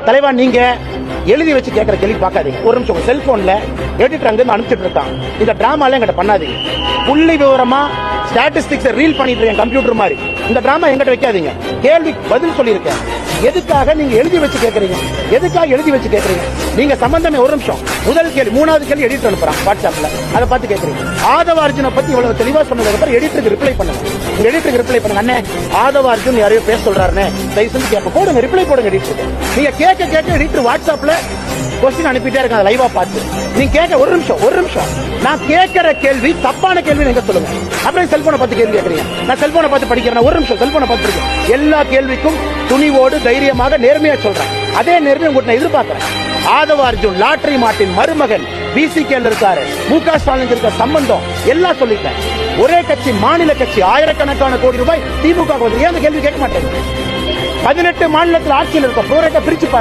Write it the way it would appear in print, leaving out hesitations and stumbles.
தலைவா நீங்க எழுதி வச்சு கேட்கிற கேள்வி பார்க்காதீங்க. ஒரு நிமிஷம் செல்போன்ல எடிட்டர் அங்க அனுப்பிச்சிட்டு இருக்கான். இந்த டிராமால எங்கிட்ட பண்ணாதீங்க. புள்ளி விவரமா ஸ்டாட்டிஸ்டிக்ஸ் ரீல் பண்ணிட்டு இருக்கேன் கம்ப்யூட்டர் மாதிரி. இந்த டிராமா எங்கிட்ட வைக்காதீங்க. கேள்வி பதில் சொல்லியிருக்கேன். எதுக்காக நீங்க எழுதி வச்சு கேட்கறீங்க? எதுக்காக எழுதி வச்சு கேட்கறீங்க? நீங்க சம்பந்தமே ஒரு நிமிஷம். முதல் கேள்வி, மூணாவது கேள்வி எடிட்டர் அனுப்புறான் வாட்ஸ்அப்ல. அதை பார்த்து கேட்கறீங்க. ஆதவ அர்ஜுனை பத்தி இவ்வளவு தெளிவா சொன்னதுக்கு அப்புறம் எடிட்டருக்கு ரிப்ளை பண்ணுங்க. எடிட்டருக்கு ரிப்ளை பண்ணுங்க. அண்ணே ஆதவ அர்ஜுன் யாரையோ பேச சொல்றாருன்னு தயவு செஞ்சு கேட்க போடுங்க. ரிப்ளை போடுங்க எடிட்டருக்கு. நீங்க கேட்க எடிட்டர் வாட்ஸ்அப்ல கொஸ்டின் அனுப்பிட்டே இருக்காங்க லைவா பார்த்து. நீங்க கேட்க ஒரு நிமிஷம். நான் கேட்கிற கேள்வி தப்பான கேள்வி நீங்க சொல்லுங்க. அப்புறம் செல்போனை பார்த்து கேள்வி கேட்கறீங்க. நான் செல்போனை பார்த்து படிக்கிறேன். ஒரு நிமிஷம் செல்போனை பார்த்து இருக்கேன். எல்லா கேள்விக்கும் துணிவோடு தைரியமாக நேர்மையா சொல்றேன். அதே நேர்மையை உங்கள்கிட்ட நான் எதிர்பார்க்கிறேன். ஆதவ அர்ஜுன் லாட்டரி மாட்டின் மருமகன், பிசிகேல இருக்காரு, முக ஸ்டாலின் இருக்க சம்பந்தம் எல்லாம் சொல்லிட்டேன். ஒரே கட்சி, மாநில கட்சி, ஆயிரக்கணக்கான கோடி ரூபாய் திமுக. ஏன் கேள்வி கேட்க மாட்டேங்க? 18 மாநிலத்தில் ஆட்சியில் இருக்க ப்ரோரேட்டை பிரிச்சு பாருங்க.